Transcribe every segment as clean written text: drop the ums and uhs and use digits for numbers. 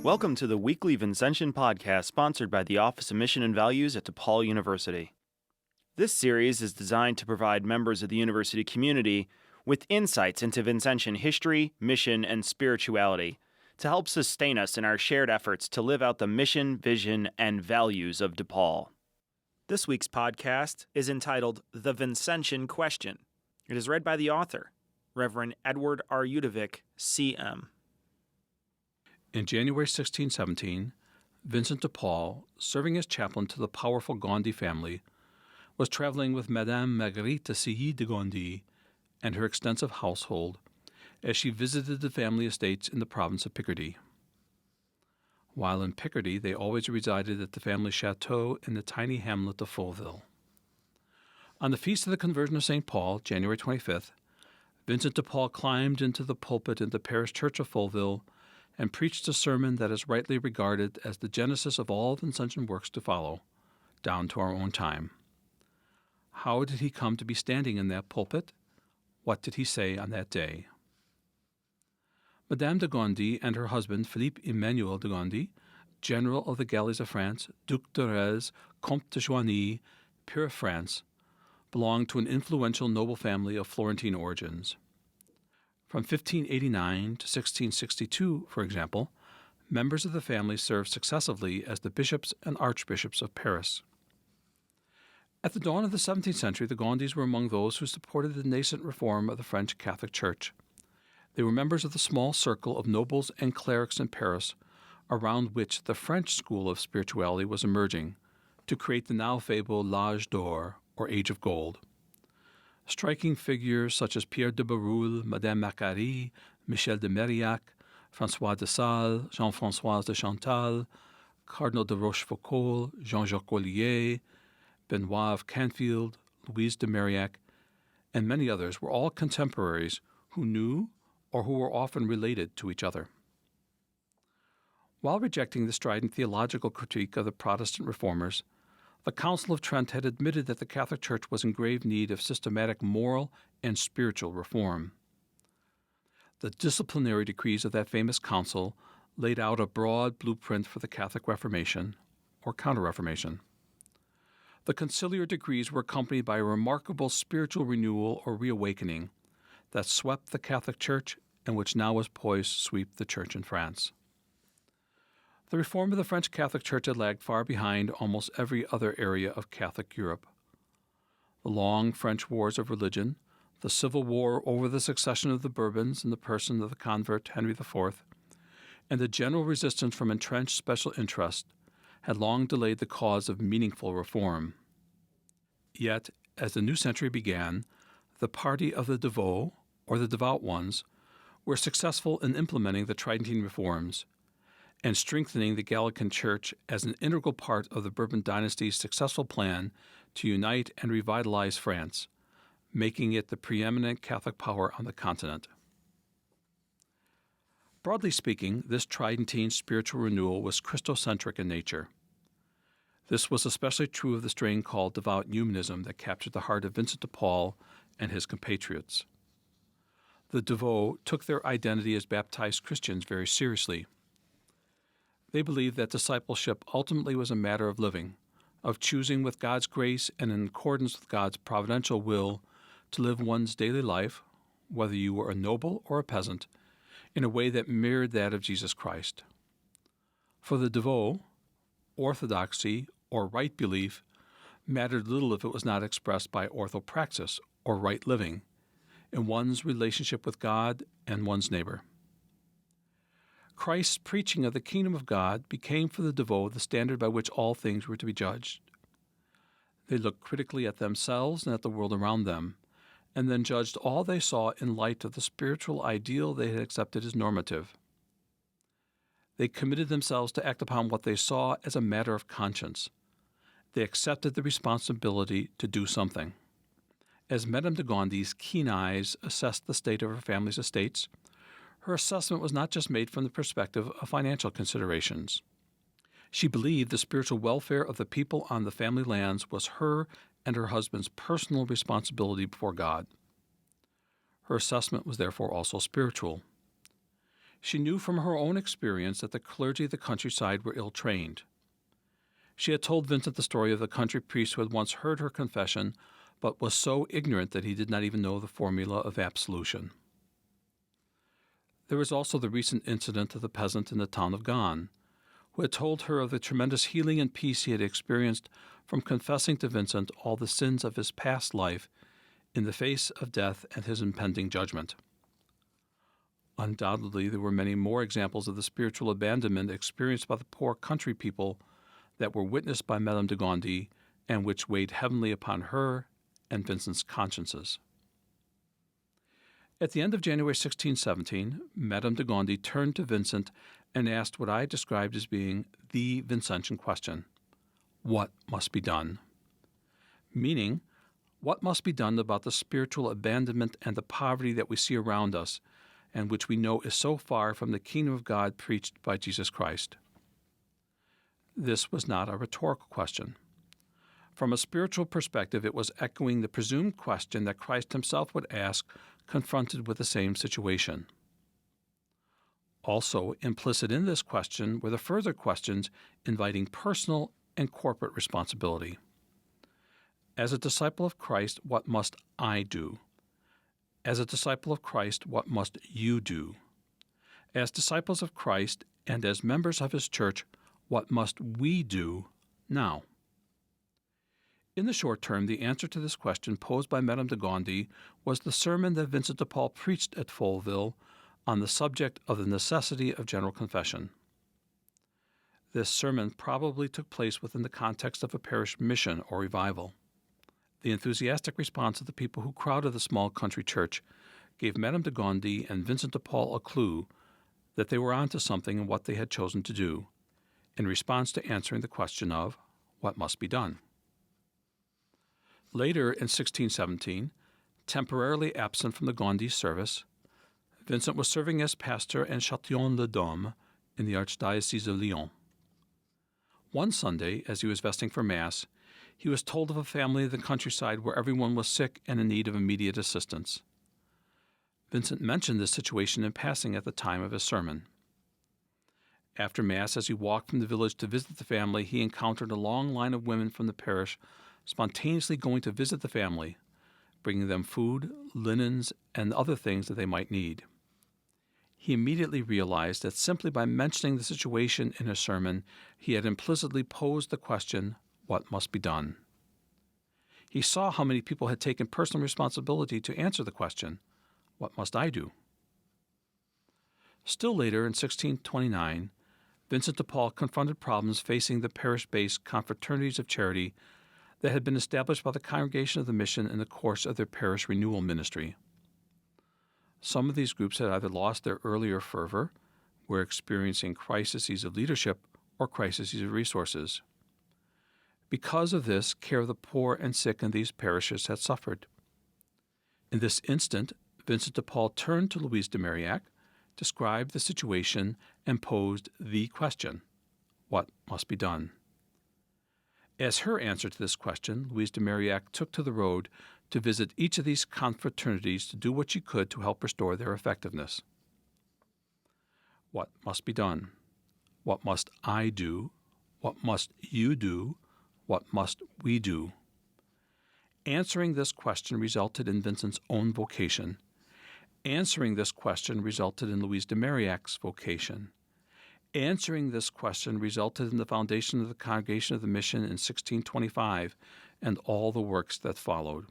Welcome to the weekly Vincentian podcast sponsored by the Office of Mission and Values at DePaul University. This series is designed to provide members of the university community with insights into Vincentian history, mission, and spirituality to help sustain us in our shared efforts to live out the mission, vision, and values of DePaul. This week's podcast is entitled The Vincentian Question. It is read by the author, Reverend Edward R. Udovic, C.M. In January 1617, Vincent de Paul, serving as chaplain to the powerful Gondi family, was traveling with Madame Marguerite de Silly de Gondi and her extensive household as she visited the family estates in the province of Picardy. While in Picardy, they always resided at the family chateau in the tiny hamlet of Fauville. On the feast of the conversion of St. Paul, January 25th, Vincent de Paul climbed into the pulpit in the parish church of Fauville and preached a sermon that is rightly regarded as the genesis of all Vincentian works to follow, down to our own time. How did he come to be standing in that pulpit? What did he say on that day? Madame de Gondi and her husband, Philippe Emmanuel de Gondi, General of the Galleys of France, Duc de Retz, Comte de Joigny, Peer of France, belonged to an influential noble family of Florentine origins. From 1589 to 1662, for example, members of the family served successively as the bishops and archbishops of Paris. At the dawn of the 17th century, the Gondis were among those who supported the nascent reform of the French Catholic Church. They were members of the small circle of nobles and clerics in Paris, around which the French school of spirituality was emerging, to create the now fabled L'Âge d'Or, or Age of Gold. Striking figures such as Pierre de Bérulle, Madame Macquarie, Michel de Marillac, François de Sales, Jean-François de Chantal, Cardinal de Rochefoucauld, Jean-Jacques Ollier, Benoit of Canfield, Louise de Marillac, and many others were all contemporaries who knew or who were often related to each other. While rejecting the strident theological critique of the Protestant reformers, the Council of Trent had admitted that the Catholic Church was in grave need of systematic moral and spiritual reform. The disciplinary decrees of that famous council laid out a broad blueprint for the Catholic Reformation, or Counter-Reformation. The conciliar decrees were accompanied by a remarkable spiritual renewal or reawakening that swept the Catholic Church and which now was poised to sweep the Church in France. The reform of the French Catholic Church had lagged far behind almost every other area of Catholic Europe. The long French wars of religion, the civil war over the succession of the Bourbons in the person of the convert Henry IV, and the general resistance from entrenched special interests had long delayed the cause of meaningful reform. Yet, as the new century began, the party of the devout, or the devout ones, were successful in implementing the Tridentine reforms and strengthening the Gallican Church as an integral part of the Bourbon dynasty's successful plan to unite and revitalize France, making it the preeminent Catholic power on the continent. Broadly speaking, this Tridentine spiritual renewal was Christocentric in nature. This was especially true of the strain called devout humanism that captured the heart of Vincent de Paul and his compatriots. The devout took their identity as baptized Christians very seriously. They believed that discipleship ultimately was a matter of living, of choosing with God's grace and in accordance with God's providential will to live one's daily life, whether you were a noble or a peasant, in a way that mirrored that of Jesus Christ. For the devout, orthodoxy or right belief mattered little if it was not expressed by orthopraxis or right living in one's relationship with God and one's neighbor. Christ's preaching of the kingdom of God became for the devout the standard by which all things were to be judged. They looked critically at themselves and at the world around them, and then judged all they saw in light of the spiritual ideal they had accepted as normative. They committed themselves to act upon what they saw as a matter of conscience. They accepted the responsibility to do something. As Madame de Gondi's keen eyes assessed the state of her family's estates, her assessment was not just made from the perspective of financial considerations. She believed the spiritual welfare of the people on the family lands was her and her husband's personal responsibility before God. Her assessment was therefore also spiritual. She knew from her own experience that the clergy of the countryside were ill-trained. She had told Vincent the story of the country priest who had once heard her confession, but was so ignorant that he did not even know the formula of absolution. There was also the recent incident of the peasant in the town of Ghan, who had told her of the tremendous healing and peace he had experienced from confessing to Vincent all the sins of his past life in the face of death and his impending judgment. Undoubtedly, there were many more examples of the spiritual abandonment experienced by the poor country people that were witnessed by Madame de Gondi and which weighed heavily upon her and Vincent's consciences. At the end of January 1617, Madame de Gondi turned to Vincent and asked what I described as being the Vincentian question: what must be done? Meaning, what must be done about the spiritual abandonment and the poverty that we see around us, and which we know is so far from the kingdom of God preached by Jesus Christ? This was not a rhetorical question. From a spiritual perspective, it was echoing the presumed question that Christ himself would ask, confronted with the same situation. Also, implicit in this question were the further questions inviting personal and corporate responsibility. As a disciple of Christ, what must I do? As a disciple of Christ, what must you do? As disciples of Christ and as members of his church, what must we do now? In the short term, the answer to this question posed by Madame de Gondi was the sermon that Vincent de Paul preached at Folleville on the subject of the necessity of general confession. This sermon probably took place within the context of a parish mission or revival. The enthusiastic response of the people who crowded the small country church gave Madame de Gondi and Vincent de Paul a clue that they were onto something in what they had chosen to do, in response to answering the question of what must be done. Later in 1617, temporarily absent from the Gondi service, Vincent was serving as pastor in Châtillon-le-Dôme in the Archdiocese of Lyon. One Sunday, as he was vesting for Mass, he was told of a family in the countryside where everyone was sick and in need of immediate assistance. Vincent mentioned this situation in passing at the time of his sermon. After Mass, as he walked from the village to visit the family, he encountered a long line of women from the parish spontaneously going to visit the family, bringing them food, linens, and other things that they might need. He immediately realized that simply by mentioning the situation in his sermon, he had implicitly posed the question, what must be done? He saw how many people had taken personal responsibility to answer the question, what must I do? Still later, in 1629, Vincent de Paul confronted problems facing the parish-based confraternities of charity that had been established by the Congregation of the Mission in the course of their parish renewal ministry. Some of these groups had either lost their earlier fervor, were experiencing crises of leadership, or crises of resources. Because of this, care of the poor and sick in these parishes had suffered. In this instant, Vincent de Paul turned to Louise de Marillac, described the situation, and posed the question, what must be done? As her answer to this question, Louise de Marillac took to the road to visit each of these confraternities to do what she could to help restore their effectiveness. What must be done? What must I do? What must you do? What must we do? Answering this question resulted in Vincent's own vocation. Answering this question resulted in Louise de Marillac's vocation. Answering this question resulted in the foundation of the Congregation of the Mission in 1625 and all the works that followed.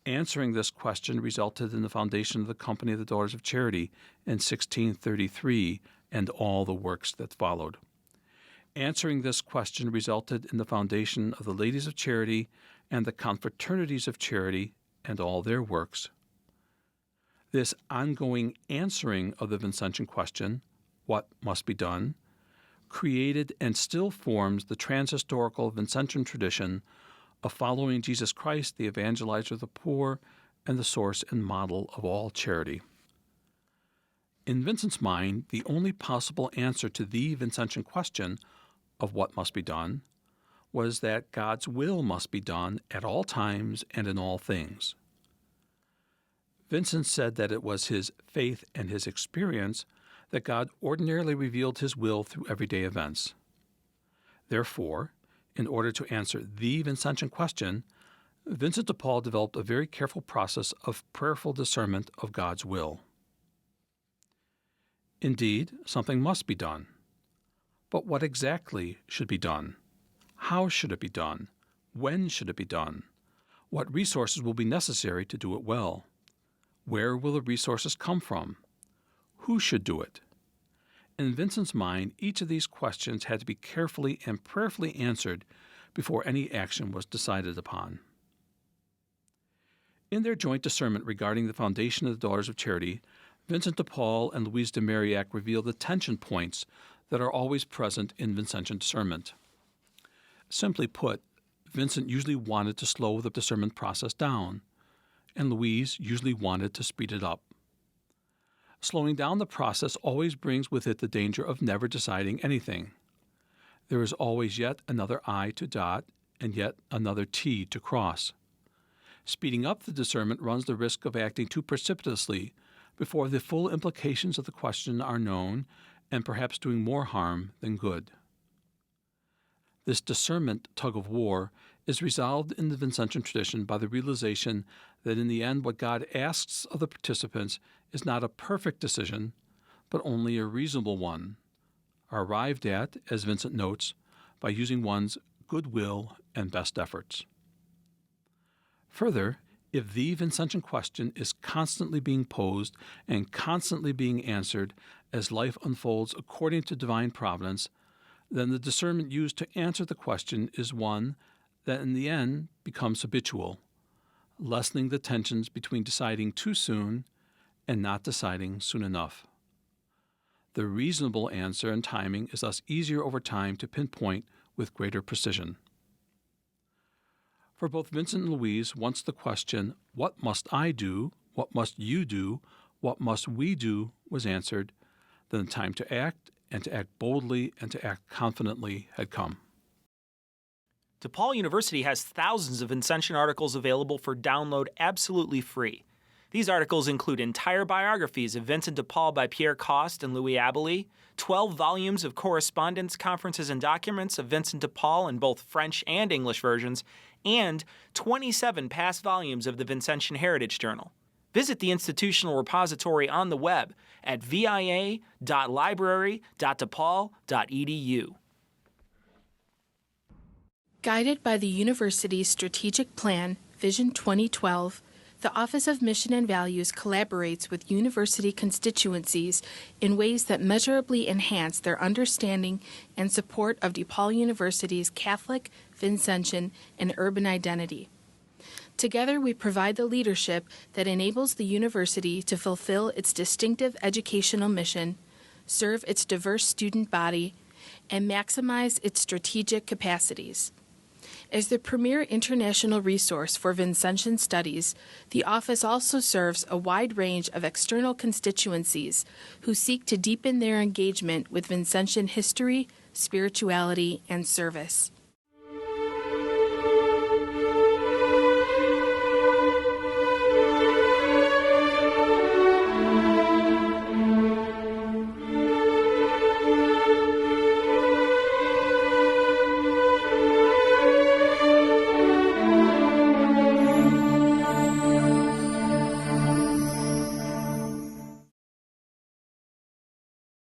Answering this question resulted in the foundation of the Company of the Daughters of Charity in 1633 and all the works that followed. Answering this question resulted in the foundation of the Ladies of Charity and the Confraternities of Charity and all their works. This ongoing answering of the Vincentian question, what must be done, created and still forms the transhistorical Vincentian tradition of following Jesus Christ, the evangelizer of the poor and the source and model of all charity. In Vincent's mind, the only possible answer to the Vincentian question of what must be done was that God's will must be done at all times and in all things. Vincent said that it was his faith and his experience that God ordinarily revealed his will through everyday events. Therefore, in order to answer the Vincentian question, Vincent de Paul developed a very careful process of prayerful discernment of God's will. Indeed, something must be done. But what exactly should be done? How should it be done? When should it be done? What resources will be necessary to do it well? Where will the resources come from? Who should do it? In Vincent's mind, each of these questions had to be carefully and prayerfully answered before any action was decided upon. In their joint discernment regarding the foundation of the Daughters of Charity, Vincent de Paul and Louise de Marillac reveal the tension points that are always present in Vincentian discernment. Simply put, Vincent usually wanted to slow the discernment process down, and Louise usually wanted to speed it up. Slowing down the process always brings with it the danger of never deciding anything. There is always yet another I to dot and yet another T to cross. Speeding up the discernment runs the risk of acting too precipitously before the full implications of the question are known and perhaps doing more harm than good. This discernment tug-of-war is resolved in the Vincentian tradition by the realization that in the end what God asks of the participants is not a perfect decision, but only a reasonable one, arrived at, as Vincent notes, by using one's goodwill and best efforts. Further, if the Vincentian question is constantly being posed and constantly being answered as life unfolds according to divine providence, then the discernment used to answer the question is one that in the end becomes habitual, lessening the tensions between deciding too soon and not deciding soon enough. The reasonable answer and timing is thus easier over time to pinpoint with greater precision. For both Vincent and Louise, once the question, "What must I do? What must you do? What must we do?" was answered, then the time to act, and to act boldly and to act confidently had come. DePaul University has thousands of Vincentian articles available for download absolutely free. These articles include entire biographies of Vincent de Paul by Pierre Coste and Louis Abeille, 12 volumes of correspondence, conferences, and documents of Vincent de Paul in both French and English versions, and 27 past volumes of the Vincentian Heritage Journal. Visit the institutional repository on the web at via.library.depaul.edu. Guided by the university's strategic plan, Vision 2012, the Office of Mission and Values collaborates with university constituencies in ways that measurably enhance their understanding and support of DePaul University's Catholic, Vincentian, and urban identity. Together, we provide the leadership that enables the university to fulfill its distinctive educational mission, serve its diverse student body, and maximize its strategic capacities. As the premier international resource for Vincentian studies, the office also serves a wide range of external constituencies who seek to deepen their engagement with Vincentian history, spirituality, and service.